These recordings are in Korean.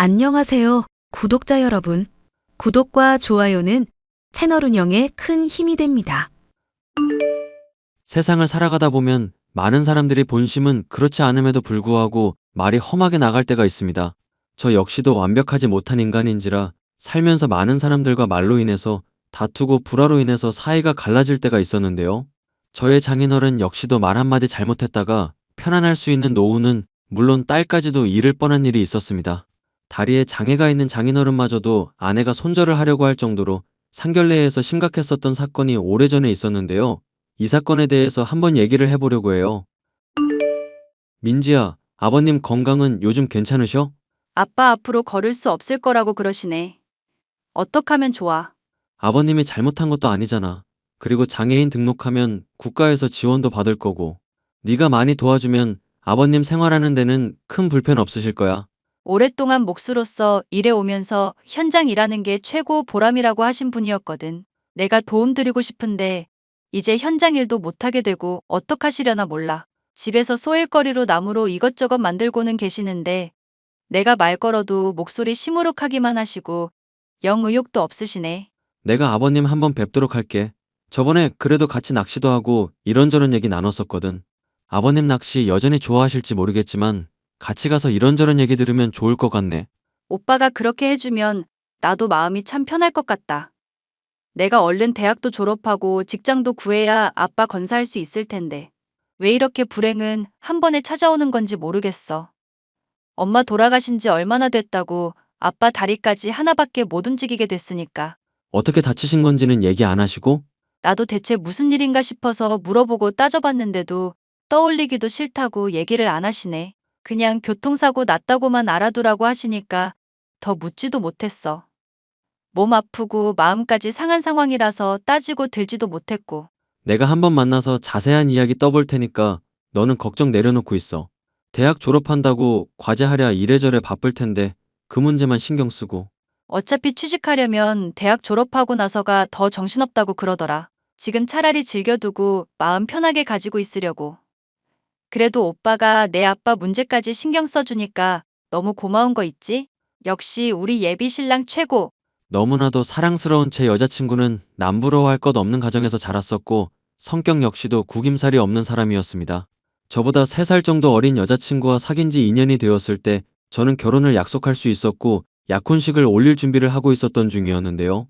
안녕하세요, 구독자 여러분. 구독과 좋아요는 채널 운영에 큰 힘이 됩니다. 세상을 살아가다 보면 많은 사람들이 본심은 그렇지 않음에도 불구하고 말이 험하게 나갈 때가 있습니다. 저 역시도 완벽하지 못한 인간인지라 살면서 많은 사람들과 말로 인해서 다투고 불화로 인해서 사이가 갈라질 때가 있었는데요. 저의 장인어른 역시도 말 한마디 잘못했다가 편안할 수 있는 노후는 물론 딸까지도 잃을 뻔한 일이 있었습니다. 다리에 장애가 있는 장인어른마저도 아내가 손절을 하려고 할 정도로 상견례에서 심각했었던 사건이 오래전에 있었는데요. 이 사건에 대해서 한번 얘기를 해보려고 해요. 민지야, 아버님 건강은 요즘 괜찮으셔? 아빠 앞으로 걸을 수 없을 거라고 그러시네. 어떡하면 좋아? 아버님이 잘못한 것도 아니잖아. 그리고 장애인 등록하면 국가에서 지원도 받을 거고. 네가 많이 도와주면 아버님 생활하는 데는 큰 불편 없으실 거야. 오랫동안 몫으로서 일해오면서 현장 일하는 게 최고 보람이라고 하신 분이었거든. 내가 도움드리고 싶은데 이제 현장 일도 못하게 되고 어떡하시려나 몰라. 집에서 소일거리로 나무로 이것저것 만들고는 계시는데 내가 말 걸어도 목소리 시무룩하기만 하시고 영 의욕도 없으시네. 내가 아버님 한번 뵙도록 할게. 저번에 그래도 같이 낚시도 하고 이런저런 얘기 나눴었거든. 아버님 낚시 여전히 좋아하실지 모르겠지만 같이 가서 이런저런 얘기 들으면 좋을 것 같네. 오빠가 그렇게 해주면 나도 마음이 참 편할 것 같다. 내가 얼른 대학도 졸업하고 직장도 구해야 아빠 건사할 수 있을 텐데. 왜 이렇게 불행은 한 번에 찾아오는 건지 모르겠어. 엄마 돌아가신 지 얼마나 됐다고 아빠 다리까지 하나밖에 못 움직이게 됐으니까. 어떻게 다치신 건지는 얘기 안 하시고? 나도 대체 무슨 일인가 싶어서 물어보고 따져봤는데도 떠올리기도 싫다고 얘기를 안 하시네. 그냥 교통사고 났다고만 알아두라고 하시니까 더 묻지도 못했어. 몸 아프고 마음까지 상한 상황이라서 따지고 들지도 못했고. 내가 한번 만나서 자세한 이야기 떠볼 테니까 너는 걱정 내려놓고 있어. 대학 졸업한다고 과제하랴 이래저래 바쁠 텐데 그 문제만 신경 쓰고. 어차피 취직하려면 대학 졸업하고 나서가 더 정신없다고 그러더라. 지금 차라리 즐겨두고 마음 편하게 가지고 있으려고. 그래도 오빠가 내 아빠 문제까지 신경 써주니까 너무 고마운 거 있지? 역시 우리 예비 신랑 최고. 너무나도 사랑스러운 제 여자친구는 남부러워할 것 없는 가정에서 자랐었고 성격 역시도 구김살이 없는 사람이었습니다. 저보다 3살 정도 어린 여자친구와 사귄 지 2년이 되었을 때 저는 결혼을 약속할 수 있었고 약혼식을 올릴 준비를 하고 있었던 중이었는데요.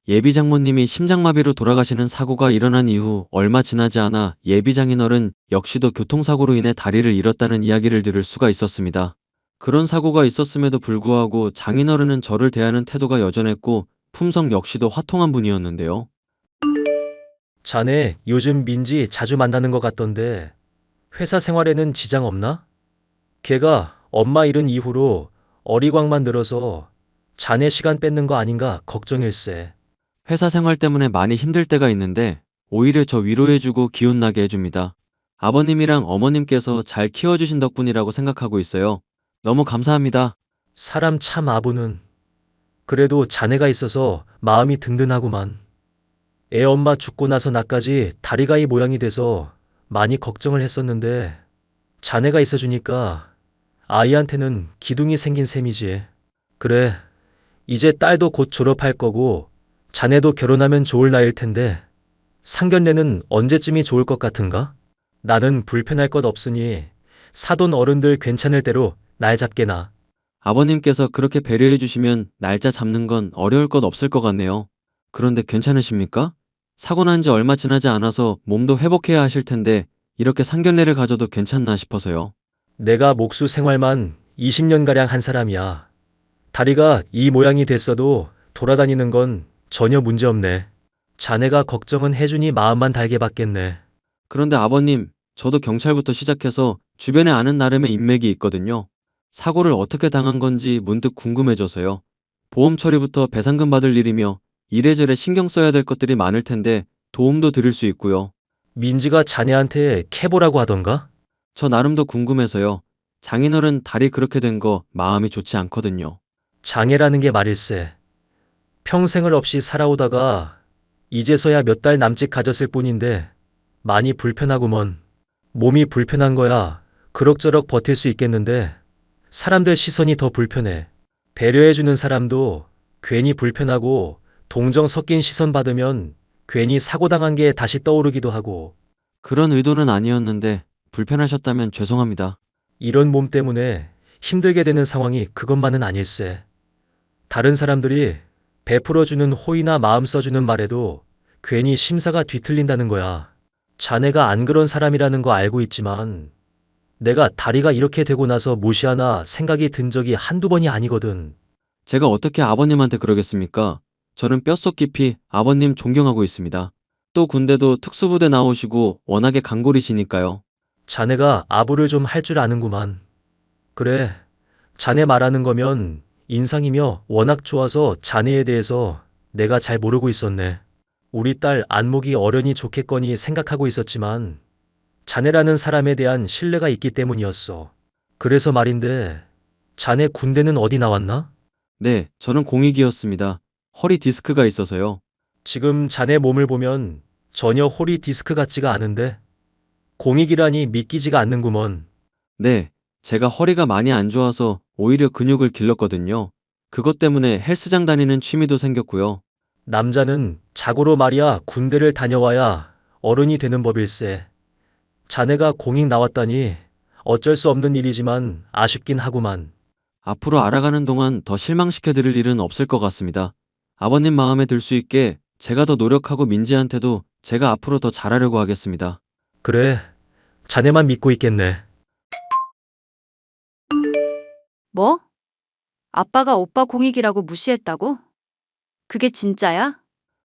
예비 장모님이 심장마비로 돌아가시는 사고가 일어난 이후 얼마 지나지 않아 예비 장인어른 역시도 교통사고로 인해 다리를 잃었다는 이야기를 들을 수가 있었습니다. 그런 사고가 있었음에도 불구하고 장인어른은 저를 대하는 태도가 여전했고 품성 역시도 화통한 분이었는데요. 자네 요즘 민지 자주 만나는 것 같던데 회사 생활에는 지장 없나? 걔가 엄마 잃은 이후로 어리광만 늘어서 자네 시간 뺏는 거 아닌가 걱정일세. 회사 생활 때문에 많이 힘들 때가 있는데 오히려 저 위로해주고 기운나게 해줍니다. 아버님이랑 어머님께서 잘 키워주신 덕분이라고 생각하고 있어요. 너무 감사합니다. 사람 참 아부는 그래도 자네가 있어서 마음이 든든하구만. 애 엄마 죽고 나서 나까지 다리가이 모양이 돼서 많이 걱정을 했었는데 자네가 있어주니까 아이한테는 기둥이 생긴 셈이지. 그래, 이제 딸도 곧 졸업할 거고 자네도 결혼하면 좋을 나이일 텐데 상견례는 언제쯤이 좋을 것 같은가? 나는 불편할 것 없으니 사돈 어른들 괜찮을 대로 날 잡게나. 아버님께서 그렇게 배려해 주시면 날짜 잡는 건 어려울 것 없을 것 같네요. 그런데 괜찮으십니까? 사고 난 지 얼마 지나지 않아서 몸도 회복해야 하실 텐데 이렇게 상견례를 가져도 괜찮나 싶어서요. 내가 목수 생활만 20년가량 한 사람이야. 다리가 이 모양이 됐어도 돌아다니는 건 전혀 문제없네. 자네가 걱정은 해주니 마음만 달게 받겠네. 그런데 아버님, 저도 경찰부터 시작해서 주변에 아는 나름의 인맥이 있거든요. 사고를 어떻게 당한 건지 문득 궁금해져서요. 보험 처리부터 배상금 받을 일이며 이래저래 신경 써야 될 것들이 많을 텐데 도움도 드릴 수 있고요. 민지가 자네한테 캐보라고 하던가? 저 나름도 궁금해서요. 장인어른 다리 그렇게 된 거 마음이 좋지 않거든요. 장애라는 게 말일세. 평생을 없이 살아오다가 이제서야 몇 달 남짓 가졌을 뿐인데 많이 불편하구먼. 몸이 불편한 거야 그럭저럭 버틸 수 있겠는데 사람들 시선이 더 불편해. 배려해주는 사람도 괜히 불편하고 동정 섞인 시선 받으면 괜히 사고당한 게 다시 떠오르기도 하고 그런 의도는 아니었는데 불편하셨다면 죄송합니다. 이런 몸 때문에 힘들게 되는 상황이 그것만은 아닐세. 다른 사람들이 베풀어주는 호의나 마음 써주는 말에도 괜히 심사가 뒤틀린다는 거야. 자네가 안 그런 사람이라는 거 알고 있지만 내가 다리가 이렇게 되고 나서 무시하나 생각이 든 적이 한두 번이 아니거든. 제가 어떻게 아버님한테 그러겠습니까? 저는 뼛속 깊이 아버님 존경하고 있습니다. 또 군대도 특수부대 나오시고 워낙에 강골이시니까요. 자네가 아부를 좀 할 줄 아는구만. 그래, 자네 말하는 거면 인상이며 워낙 좋아서 자네에 대해서 내가 잘 모르고 있었네. 우리 딸 안목이 어련히 좋겠거니 생각하고 있었지만 자네라는 사람에 대한 신뢰가 있기 때문이었어. 그래서 말인데 자네 군대는 어디 나왔나? 네, 저는 공익이었습니다. 허리 디스크가 있어서요. 지금 자네 몸을 보면 전혀 호리 디스크 같지가 않은데 공익이라니 믿기지가 않는구먼. 네, 제가 허리가 많이 안 좋아서 오히려 근육을 길렀거든요. 그것 때문에 헬스장 다니는 취미도 생겼고요. 남자는 자고로 말이야 군대를 다녀와야 어른이 되는 법일세. 자네가 공익 나왔다니 어쩔 수 없는 일이지만 아쉽긴 하구만. 앞으로 알아가는 동안 더 실망시켜 드릴 일은 없을 것 같습니다. 아버님 마음에 들 수 있게 제가 더 노력하고 민지한테도 제가 앞으로 더 잘하려고 하겠습니다. 그래, 자네만 믿고 있겠네. 뭐? 아빠가 오빠 공익이라고 무시했다고? 그게 진짜야?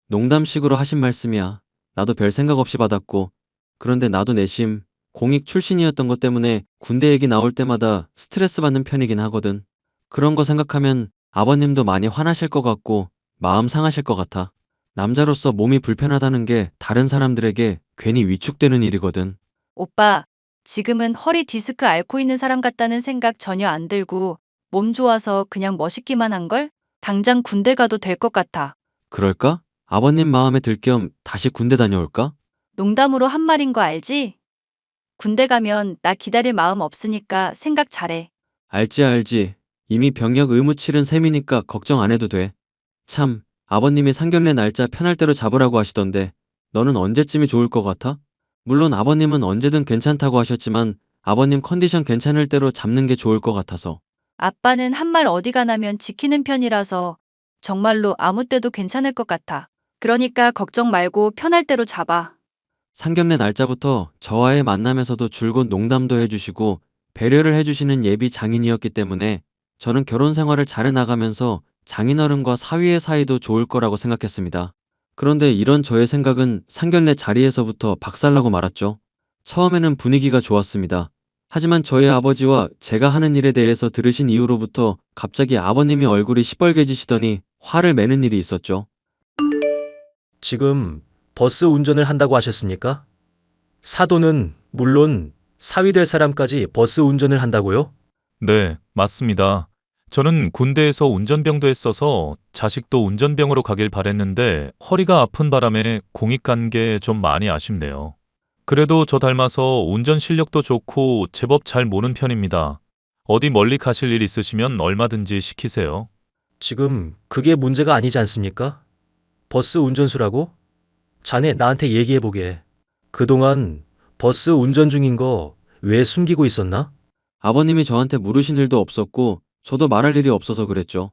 농담식으로 하신 말씀이야. 나도 별 생각 없이 받았고, 그런데 나도 내심 공익 출신이었던 것 때문에 군대 얘기 나올 때마다 스트레스 받는 편이긴 하거든. 그런 거 생각하면 아버님도 많이 화나실 것 같고 마음 상하실 것 같아. 남자로서 몸이 불편하다는 게 다른 사람들에게 괜히 위축되는 일이거든. 오빠, 지금은 허리 디스크 앓고 있는 사람 같다는 생각 전혀 안 들고 몸 좋아서 그냥 멋있기만 한걸? 당장 군대 가도 될 것 같아. 그럴까? 아버님 마음에 들 겸 다시 군대 다녀올까? 농담으로 한 말인 거 알지? 군대 가면 나 기다릴 마음 없으니까 생각 잘해. 알지. 이미 병역 의무 치른 셈이니까 걱정 안 해도 돼. 참, 아버님이 상견례 날짜 편할 대로 잡으라고 하시던데 너는 언제쯤이 좋을 것 같아? 물론 아버님은 언제든 괜찮다고 하셨지만 아버님 컨디션 괜찮을 대로 잡는 게 좋을 것 같아서. 아빠는 한 말 어디 가나면 지키는 편이라서 정말로 아무 때도 괜찮을 것 같아. 그러니까 걱정 말고 편할 대로 잡아. 상견례 날짜부터 저와의 만남에서도 줄곧 농담도 해주시고 배려를 해주시는 예비 장인이었기 때문에 저는 결혼 생활을 잘 해나가면서 장인어른과 사위의 사이도 좋을 거라고 생각했습니다. 그런데 이런 저의 생각은 상견례 자리에서부터 박살나고 말았죠. 처음에는 분위기가 좋았습니다. 하지만 저희 아버지와 제가 하는 일에 대해서 들으신 이후로부터 갑자기 아버님이 얼굴이 시뻘개지시더니 화를 매는 일이 있었죠. 지금 버스 운전을 한다고 하셨습니까? 사돈은 물론 사위 될 사람까지 버스 운전을 한다고요? 네, 맞습니다. 저는 군대에서 운전병도 했어서 자식도 운전병으로 가길 바랬는데 허리가 아픈 바람에 공익 간 게 좀 많이 아쉽네요. 그래도 저 닮아서 운전 실력도 좋고 제법 잘 모는 편입니다. 어디 멀리 가실 일 있으시면 얼마든지 시키세요. 지금 그게 문제가 아니지 않습니까? 버스 운전수라고? 자네 나한테 얘기해보게. 그동안 버스 운전 중인 거 왜 숨기고 있었나? 아버님이 저한테 물으신 일도 없었고 저도 말할 일이 없어서 그랬죠.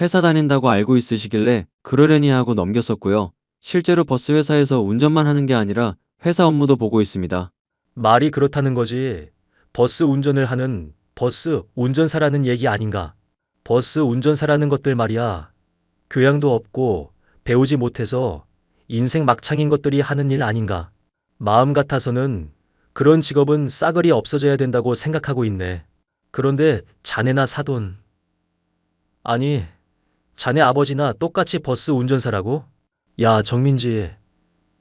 회사 다닌다고 알고 있으시길래 그러려니 하고 넘겼었고요. 실제로 버스 회사에서 운전만 하는 게 아니라 회사 업무도 보고 있습니다. 말이 그렇다는 거지. 버스 운전을 하는 버스 운전사라는 얘기 아닌가? 버스 운전사라는 것들 말이야. 교양도 없고 배우지 못해서 인생 막창인 것들이 하는 일 아닌가? 마음 같아서는 그런 직업은 싸그리 없어져야 된다고 생각하고 있네. 그런데 자네나 사돈. 아니, 자네 아버지나 똑같이 버스 운전사라고? 야, 정민지.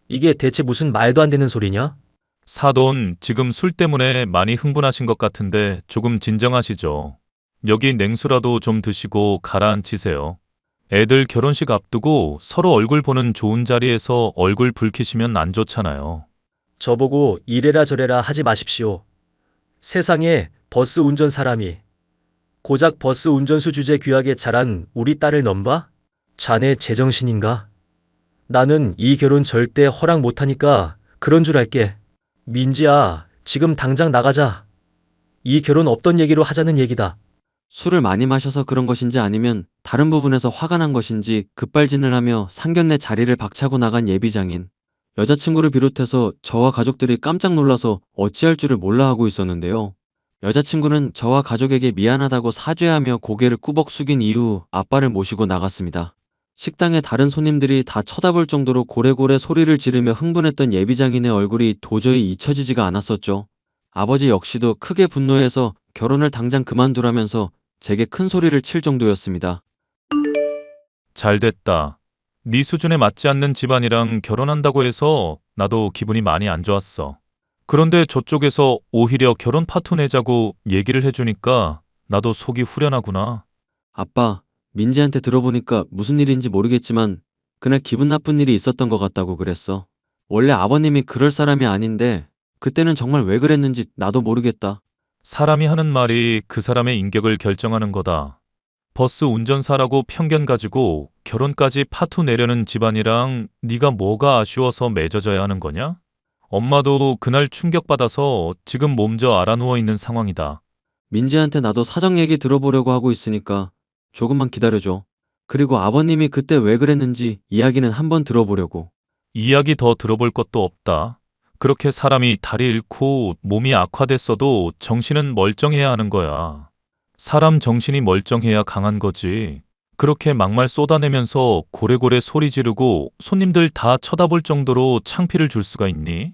이게 대체 무슨 말도 안 되는 소리냐? 사돈, 지금 술 때문에 많이 흥분하신 것 같은데 조금 진정하시죠. 여기 냉수라도 좀 드시고 가라앉히세요. 애들 결혼식 앞두고 서로 얼굴 보는 좋은 자리에서 얼굴 붉히시면 안 좋잖아요. 저보고 이래라 저래라 하지 마십시오. 세상에 버스 운전 사람이 고작 버스 운전수 주제 귀하게 자란 우리 딸을 넘봐? 자네 제정신인가? 나는 이 결혼 절대 허락 못하니까 그런 줄 알게. 민지야, 지금 당장 나가자. 이 결혼 없던 얘기로 하자는 얘기다. 술을 많이 마셔서 그런 것인지 아니면 다른 부분에서 화가 난 것인지 급발진을 하며 상견례 자리를 박차고 나간 예비장인. 여자친구를 비롯해서 저와 가족들이 깜짝 놀라서 어찌할 줄을 몰라 하고 있었는데요. 여자친구는 저와 가족에게 미안하다고 사죄하며 고개를 꾸벅 숙인 이후 아빠를 모시고 나갔습니다. 식당에 다른 손님들이 다 쳐다볼 정도로 고래고래 소리를 지르며 흥분했던 예비장인의 얼굴이 도저히 잊혀지지가 않았었죠. 아버지 역시도 크게 분노해서 결혼을 당장 그만두라면서 제게 큰 소리를 칠 정도였습니다. 잘 됐다. 네 수준에 맞지 않는 집안이랑 결혼한다고 해서 나도 기분이 많이 안 좋았어. 그런데 저쪽에서 오히려 결혼 파토 내자고 얘기를 해주니까 나도 속이 후련하구나. 아빠, 민지한테 들어보니까 무슨 일인지 모르겠지만 그날 기분 나쁜 일이 있었던 것 같다고 그랬어. 원래 아버님이 그럴 사람이 아닌데 그때는 정말 왜 그랬는지 나도 모르겠다. 사람이 하는 말이 그 사람의 인격을 결정하는 거다. 버스 운전사라고 편견 가지고 결혼까지 파토 내려는 집안이랑 네가 뭐가 아쉬워서 맺어져야 하는 거냐? 엄마도 그날 충격받아서 지금 몸져 알아누워 있는 상황이다. 민지한테 나도 사정 얘기 들어보려고 하고 있으니까 조금만 기다려줘. 그리고 아버님이 그때 왜 그랬는지 이야기는 한번 들어보려고. 이야기 더 들어볼 것도 없다. 그렇게 사람이 다리 잃고 몸이 악화됐어도 정신은 멀쩡해야 하는 거야. 사람 정신이 멀쩡해야 강한 거지. 그렇게 막말 쏟아내면서 고래고래 소리 지르고 손님들 다 쳐다볼 정도로 창피를 줄 수가 있니?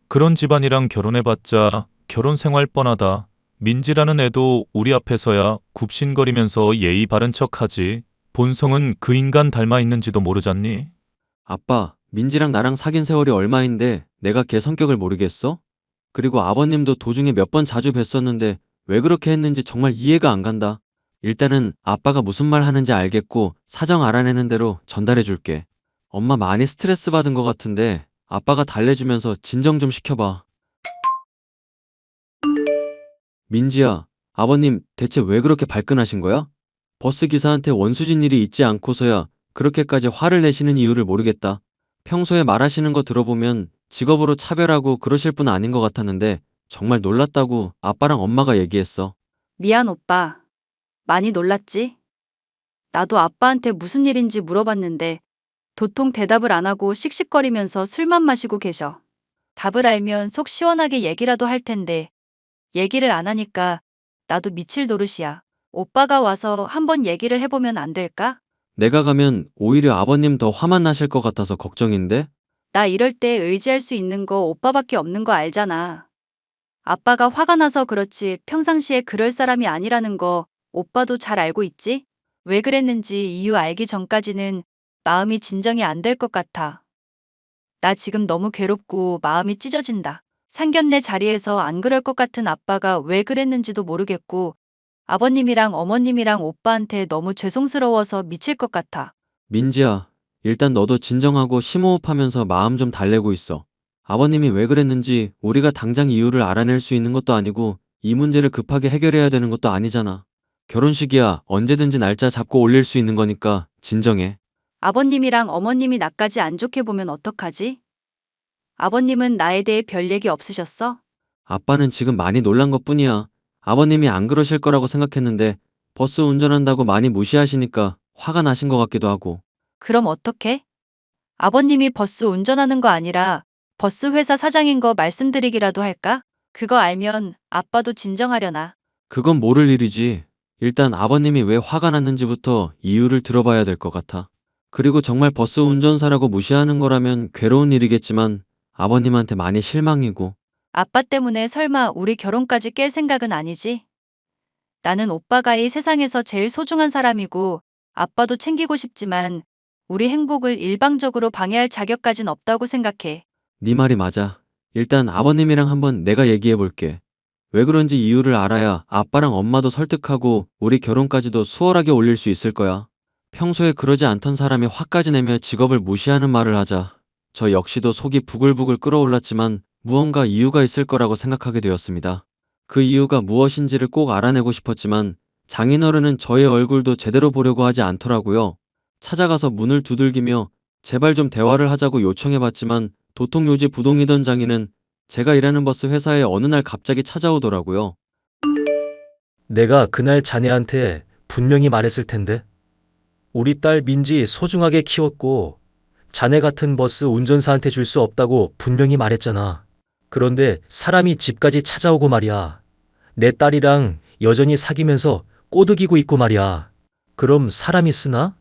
그런 집안이랑 결혼해봤자 결혼 생활 뻔하다. 민지라는 애도 우리 앞에서야 굽신거리면서 예의 바른 척하지. 본성은 그 인간 닮아 있는지도 모르잖니? 아빠, 민지랑 나랑 사귄 세월이 얼마인데 내가 걔 성격을 모르겠어? 그리고 아버님도 도중에 몇 번 자주 뵀었는데 왜 그렇게 했는지 정말 이해가 안 간다. 일단은 아빠가 무슨 말 하는지 알겠고 사정 알아내는 대로 전달해 줄게. 엄마 많이 스트레스 받은 것 같은데 아빠가 달래주면서 진정 좀 시켜봐. 민지야, 아버님 대체 왜 그렇게 발끈하신 거야? 버스 기사한테 원수진 일이 있지 않고서야 그렇게까지 화를 내시는 이유를 모르겠다. 평소에 말하시는 거 들어보면 직업으로 차별하고 그러실 분 아닌 것 같았는데 정말 놀랐다고 아빠랑 엄마가 얘기했어. 미안, 오빠. 많이 놀랐지? 나도 아빠한테 무슨 일인지 물어봤는데 도통 대답을 안 하고 씩씩거리면서 술만 마시고 계셔. 답을 알면 속 시원하게 얘기라도 할 텐데 얘기를 안 하니까 나도 미칠 노릇이야. 오빠가 와서 한번 얘기를 해보면 안 될까? 내가 가면 오히려 아버님 더 화만 나실 것 같아서 걱정인데? 나 이럴 때 의지할 수 있는 거 오빠밖에 없는 거 알잖아. 아빠가 화가 나서 그렇지 평상시에 그럴 사람이 아니라는 거 오빠도 잘 알고 있지? 왜 그랬는지 이유 알기 전까지는 마음이 진정이 안 될 것 같아. 나 지금 너무 괴롭고 마음이 찢어진다. 상견례 자리에서 안 그럴 것 같은 아빠가 왜 그랬는지도 모르겠고 아버님이랑 어머님이랑 오빠한테 너무 죄송스러워서 미칠 것 같아. 민지야, 일단 너도 진정하고 심호흡하면서 마음 좀 달래고 있어. 아버님이 왜 그랬는지 우리가 당장 이유를 알아낼 수 있는 것도 아니고 이 문제를 급하게 해결해야 되는 것도 아니잖아. 결혼식이야 언제든지 날짜 잡고 올릴 수 있는 거니까 진정해. 아버님이랑 어머님이 나까지 안 좋게 보면 어떡하지? 아버님은 나에 대해 별 얘기 없으셨어? 아빠는 지금 많이 놀란 것뿐이야. 아버님이 안 그러실 거라고 생각했는데 버스 운전한다고 많이 무시하시니까 화가 나신 것 같기도 하고. 그럼 어떡해? 아버님이 버스 운전하는 거 아니라 버스 회사 사장인 거 말씀드리기라도 할까? 그거 알면 아빠도 진정하려나? 그건 모를 일이지. 일단 아버님이 왜 화가 났는지부터 이유를 들어봐야 될 것 같아. 그리고 정말 버스 운전사라고 무시하는 거라면 괴로운 일이겠지만 아버님한테 많이 실망이고. 아빠 때문에 설마 우리 결혼까지 깰 생각은 아니지? 나는 오빠가 이 세상에서 제일 소중한 사람이고 아빠도 챙기고 싶지만 우리 행복을 일방적으로 방해할 자격까진 없다고 생각해. 네 말이 맞아. 일단 아버님이랑 한번 내가 얘기해 볼게. 왜 그런지 이유를 알아야 아빠랑 엄마도 설득하고 우리 결혼까지도 수월하게 올릴 수 있을 거야. 평소에 그러지 않던 사람이 화까지 내며 직업을 무시하는 말을 하자. 저 역시도 속이 부글부글 끓어올랐지만 무언가 이유가 있을 거라고 생각하게 되었습니다. 그 이유가 무엇인지를 꼭 알아내고 싶었지만 장인어른은 저의 얼굴도 제대로 보려고 하지 않더라고요. 찾아가서 문을 두들기며 제발 좀 대화를 하자고 요청해봤지만 도통 요지 부동이던 장인은 제가 일하는 버스 회사에 어느 날 갑자기 찾아오더라고요. 내가 그날 자네한테 분명히 말했을 텐데. 우리 딸 민지 소중하게 키웠고 자네 같은 버스 운전사한테 줄 수 없다고 분명히 말했잖아. 그런데 사람이 집까지 찾아오고 말이야. 내 딸이랑 여전히 사귀면서 꼬드기고 있고 말이야. 그럼 사람이 쓰나?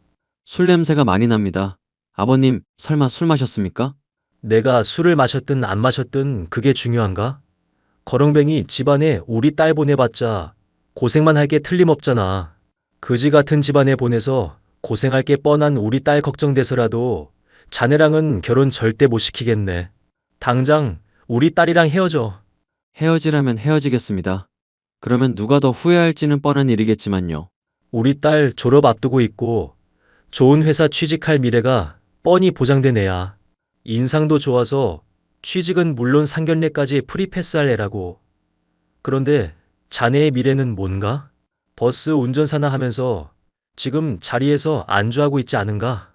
술 냄새가 많이 납니다. 아버님, 설마 술 마셨습니까? 내가 술을 마셨든 안 마셨든 그게 중요한가? 거렁뱅이 집안에 우리 딸 보내봤자 고생만 할 게 틀림없잖아. 그지 같은 집안에 보내서 고생할 게 뻔한 우리 딸 걱정돼서라도 자네랑은 결혼 절대 못 시키겠네. 당장 우리 딸이랑 헤어져. 헤어지라면 헤어지겠습니다. 그러면 누가 더 후회할지는 뻔한 일이겠지만요. 우리 딸 졸업 앞두고 있고 좋은 회사 취직할 미래가 뻔히 보장된 애야. 인상도 좋아서 취직은 물론 상견례까지 프리패스할 애라고. 그런데 자네의 미래는 뭔가? 버스 운전사나 하면서 지금 자리에서 안주하고 있지 않은가?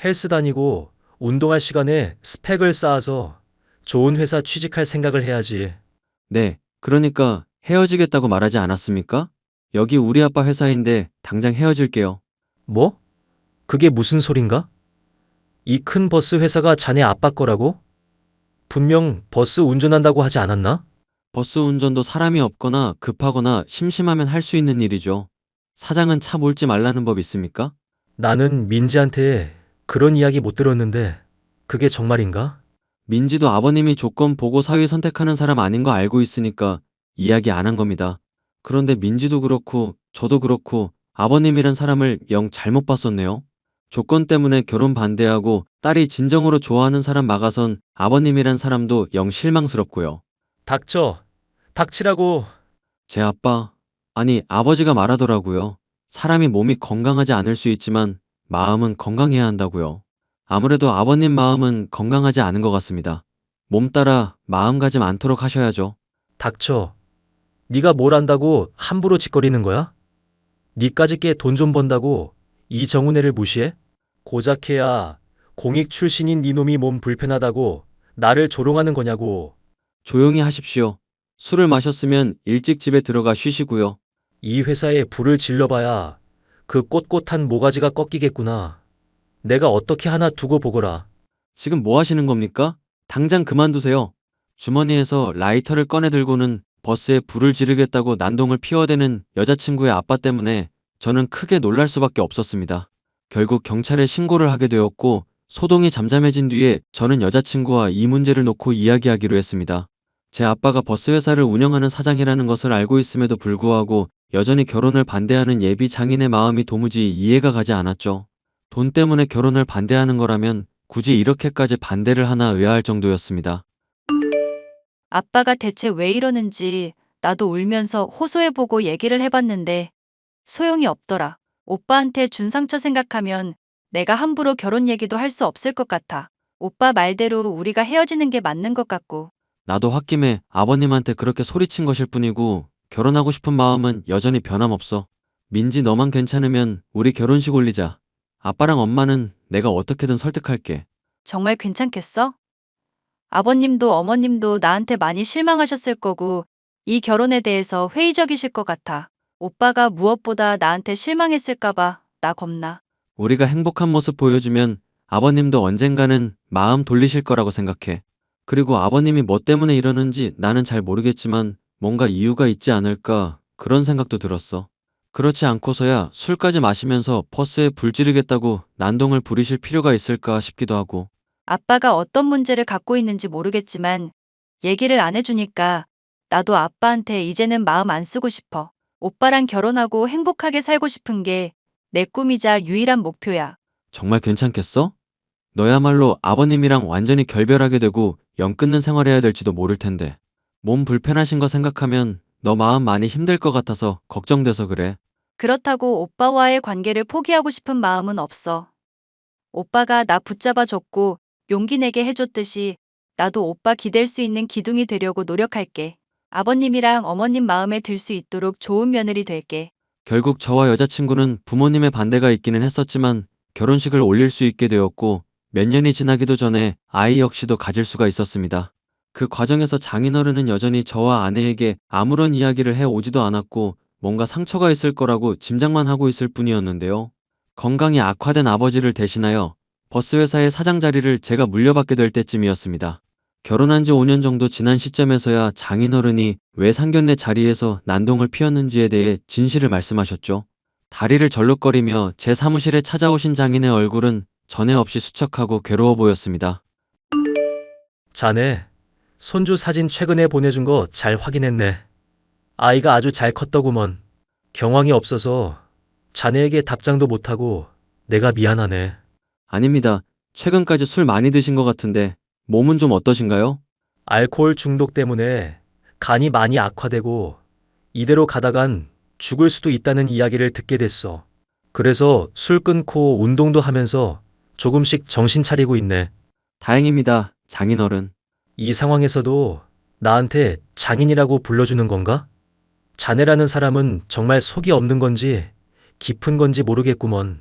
헬스 다니고 운동할 시간에 스펙을 쌓아서 좋은 회사 취직할 생각을 해야지. 네, 그러니까 헤어지겠다고 말하지 않았습니까? 여기 우리 아빠 회사인데 당장 헤어질게요. 뭐? 그게 무슨 소린가? 이 큰 버스 회사가 자네 아빠 거라고? 분명 버스 운전한다고 하지 않았나? 버스 운전도 사람이 없거나 급하거나 심심하면 할 수 있는 일이죠. 사장은 차 몰지 말라는 법 있습니까? 나는 민지한테 그런 이야기 못 들었는데 그게 정말인가? 민지도 아버님이 조건 보고 사위 선택하는 사람 아닌 거 알고 있으니까 이야기 안 한 겁니다. 그런데 민지도 그렇고 저도 그렇고 아버님이란 사람을 영 잘못 봤었네요. 조건 때문에 결혼 반대하고 딸이 진정으로 좋아하는 사람 막아선 아버님이란 사람도 영 실망스럽고요. 닥쳐. 닥치라고. 제 아빠, 아니 아버지가 말하더라고요. 사람이 몸이 건강하지 않을 수 있지만 마음은 건강해야 한다고요. 아무래도 아버님 마음은 건강하지 않은 것 같습니다. 몸 따라 마음가짐 않도록 하셔야죠. 닥쳐. 네가 뭘 안다고 함부로 짓거리는 거야? 니까짓 게 돈 좀 번다고 이정훈애를 무시해? 고작해야 공익 출신인 니놈이 몸 불편하다고 나를 조롱하는 거냐고. 조용히 하십시오. 술을 마셨으면 일찍 집에 들어가 쉬시고요. 이 회사에 불을 질러봐야 그 꼿꼿한 모가지가 꺾이겠구나. 내가 어떻게 하나 두고 보거라. 지금 뭐 하시는 겁니까? 당장 그만두세요. 주머니에서 라이터를 꺼내 들고는 버스에 불을 지르겠다고 난동을 피워대는 여자친구의 아빠 때문에 저는 크게 놀랄 수밖에 없었습니다. 결국 경찰에 신고를 하게 되었고 소동이 잠잠해진 뒤에 저는 여자친구와 이 문제를 놓고 이야기하기로 했습니다. 제 아빠가 버스 회사를 운영하는 사장이라는 것을 알고 있음에도 불구하고 여전히 결혼을 반대하는 예비 장인의 마음이 도무지 이해가 가지 않았죠. 돈 때문에 결혼을 반대하는 거라면 굳이 이렇게까지 반대를 하나 의아할 정도였습니다. 아빠가 대체 왜 이러는지 나도 울면서 호소해보고 얘기를 해봤는데 소용이 없더라. 오빠한테 준 상처 생각하면 내가 함부로 결혼 얘기도 할 수 없을 것 같아. 오빠 말대로 우리가 헤어지는 게 맞는 것 같고. 나도 홧김에 아버님한테 그렇게 소리친 것일 뿐이고 결혼하고 싶은 마음은 여전히 변함없어. 민지 너만 괜찮으면 우리 결혼식 올리자. 아빠랑 엄마는 내가 어떻게든 설득할게. 정말 괜찮겠어? 아버님도 어머님도 나한테 많이 실망하셨을 거고 이 결혼에 대해서 회의적이실 것 같아. 오빠가 무엇보다 나한테 실망했을까봐 나 겁나. 우리가 행복한 모습 보여주면 아버님도 언젠가는 마음 돌리실 거라고 생각해. 그리고 아버님이 뭐 때문에 이러는지 나는 잘 모르겠지만 뭔가 이유가 있지 않을까 그런 생각도 들었어. 그렇지 않고서야 술까지 마시면서 버스에 불 지르겠다고 난동을 부리실 필요가 있을까 싶기도 하고. 아빠가 어떤 문제를 갖고 있는지 모르겠지만 얘기를 안 해주니까 나도 아빠한테 이제는 마음 안 쓰고 싶어. 오빠랑 결혼하고 행복하게 살고 싶은 게 내 꿈이자 유일한 목표야. 정말 괜찮겠어? 너야말로 아버님이랑 완전히 결별하게 되고 연 끊는 생활해야 될지도 모를 텐데. 몸 불편하신 거 생각하면 너 마음 많이 힘들 것 같아서 걱정돼서 그래. 그렇다고 오빠와의 관계를 포기하고 싶은 마음은 없어. 오빠가 나 붙잡아줬고 용기 내게 해줬듯이 나도 오빠 기댈 수 있는 기둥이 되려고 노력할게. 아버님이랑 어머님 마음에 들 수 있도록 좋은 며느리 될게. 결국 저와 여자친구는 부모님의 반대가 있기는 했었지만 결혼식을 올릴 수 있게 되었고 몇 년이 지나기도 전에 아이 역시도 가질 수가 있었습니다. 그 과정에서 장인어른은 여전히 저와 아내에게 아무런 이야기를 해오지도 않았고 뭔가 상처가 있을 거라고 짐작만 하고 있을 뿐이었는데요. 건강이 악화된 아버지를 대신하여 버스 회사의 사장 자리를 제가 물려받게 될 때쯤이었습니다. 결혼한 지 5년 정도 지난 시점에서야 장인어른이 왜 상견례 자리에서 난동을 피웠는지에 대해 진실을 말씀하셨죠. 다리를 절룩거리며 제 사무실에 찾아오신 장인의 얼굴은 전에 없이 수척하고 괴로워 보였습니다. 자네, 손주 사진 최근에 보내준 거 잘 확인했네. 아이가 아주 잘 컸더구먼. 경황이 없어서 자네에게 답장도 못하고 내가 미안하네. 아닙니다. 최근까지 술 많이 드신 것 같은데 몸은 좀 어떠신가요? 알코올 중독 때문에 간이 많이 악화되고 이대로 가다간 죽을 수도 있다는 이야기를 듣게 됐어. 그래서 술 끊고 운동도 하면서 조금씩 정신 차리고 있네. 다행입니다, 장인어른. 이 상황에서도 나한테 장인이라고 불러주는 건가? 자네라는 사람은 정말 속이 없는 건지 깊은 건지 모르겠구먼.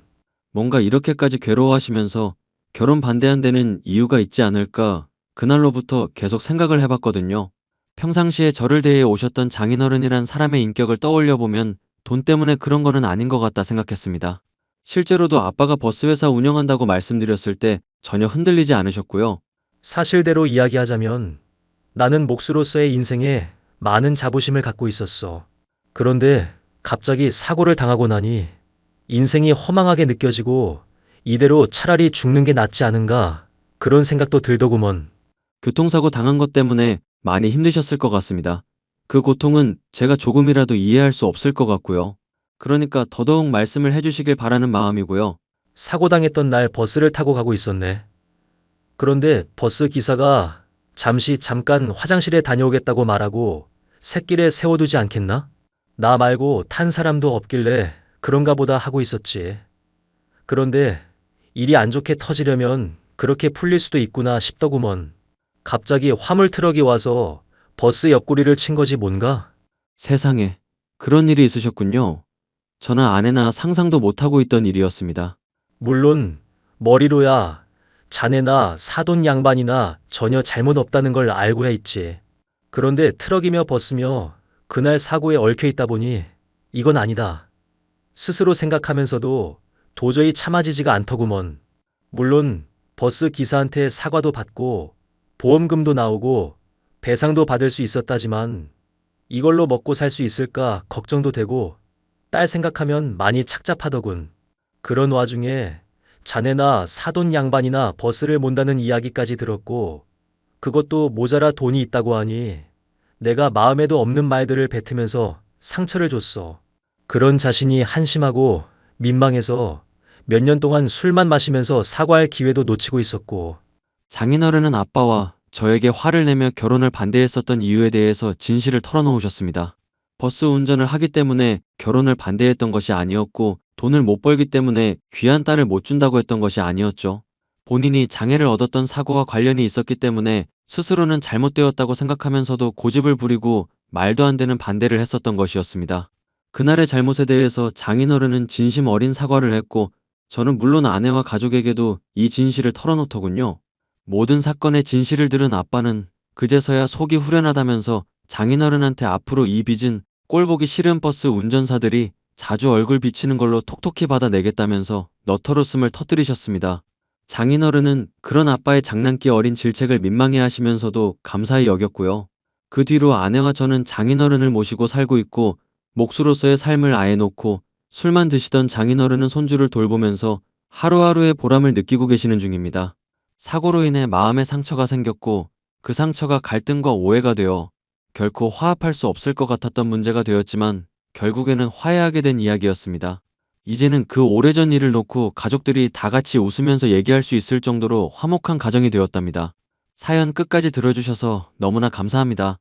뭔가 이렇게까지 괴로워하시면서 결혼 반대한 데는 이유가 있지 않을까 그날로부터 계속 생각을 해봤거든요. 평상시에 저를 대해 오셨던 장인어른이란 사람의 인격을 떠올려 보면 돈 때문에 그런 거는 아닌 것 같다 생각했습니다. 실제로도 아빠가 버스 회사 운영한다고 말씀드렸을 때 전혀 흔들리지 않으셨고요. 사실대로 이야기하자면 나는 목수로서의 인생에 많은 자부심을 갖고 있었어. 그런데 갑자기 사고를 당하고 나니 인생이 허망하게 느껴지고 이대로 차라리 죽는 게 낫지 않은가 그런 생각도 들더구먼. 교통사고 당한 것 때문에 많이 힘드셨을 것 같습니다. 그 고통은 제가 조금이라도 이해할 수 없을 것 같고요. 그러니까 더더욱 말씀을 해주시길 바라는 마음이고요. 사고 당했던 날 버스를 타고 가고 있었네. 그런데 버스 기사가 잠깐 화장실에 다녀오겠다고 말하고 샛길에 세워두지 않겠나? 나 말고 탄 사람도 없길래 그런가 보다 하고 있었지. 그런데 일이 안 좋게 터지려면 그렇게 풀릴 수도 있구나 싶더구먼. 갑자기 화물 트럭이 와서 버스 옆구리를 친 거지 뭔가? 세상에, 그런 일이 있으셨군요. 저나 아내나 상상도 못하고 있던 일이었습니다. 물론 머리로야 자네나 사돈 양반이나 전혀 잘못 없다는 걸 알고야 있지. 그런데 트럭이며 버스며 그날 사고에 얽혀 있다 보니 이건 아니다. 스스로 생각하면서도 도저히 참아지지가 않더구먼. 물론 버스 기사한테 사과도 받고 보험금도 나오고 배상도 받을 수 있었다지만 이걸로 먹고 살 수 있을까 걱정도 되고 딸 생각하면 많이 착잡하더군. 그런 와중에 자네나 사돈 양반이나 버스를 몬다는 이야기까지 들었고 그것도 모자라 돈이 있다고 하니 내가 마음에도 없는 말들을 뱉으면서 상처를 줬어. 그런 자신이 한심하고 민망해서 몇 년 동안 술만 마시면서 사과할 기회도 놓치고 있었고. 장인어른은 아빠와 저에게 화를 내며 결혼을 반대했었던 이유에 대해서 진실을 털어놓으셨습니다. 버스 운전을 하기 때문에 결혼을 반대했던 것이 아니었고 돈을 못 벌기 때문에 귀한 딸을 못 준다고 했던 것이 아니었죠. 본인이 장애를 얻었던 사고와 관련이 있었기 때문에 스스로는 잘못되었다고 생각하면서도 고집을 부리고 말도 안 되는 반대를 했었던 것이었습니다. 그날의 잘못에 대해서 장인어른은 진심 어린 사과를 했고 저는 물론 아내와 가족에게도 이 진실을 털어놓더군요. 모든 사건의 진실을 들은 아빠는 그제서야 속이 후련하다면서 장인어른한테 앞으로 이 빚은 꼴보기 싫은 버스 운전사들이 자주 얼굴 비치는 걸로 톡톡히 받아내겠다면서 너털웃음을 터뜨리셨습니다. 장인어른은 그런 아빠의 장난기 어린 질책을 민망해 하시면서도 감사히 여겼고요. 그 뒤로 아내와 저는 장인어른을 모시고 살고 있고 목수로서의 삶을 아예 놓고 술만 드시던 장인어른은 손주를 돌보면서 하루하루의 보람을 느끼고 계시는 중입니다. 사고로 인해 마음에 상처가 생겼고 그 상처가 갈등과 오해가 되어 결코 화합할 수 없을 것 같았던 문제가 되었지만 결국에는 화해하게 된 이야기였습니다. 이제는 그 오래전 일을 놓고 가족들이 다 같이 웃으면서 얘기할 수 있을 정도로 화목한 가정이 되었답니다. 사연 끝까지 들어주셔서 너무나 감사합니다.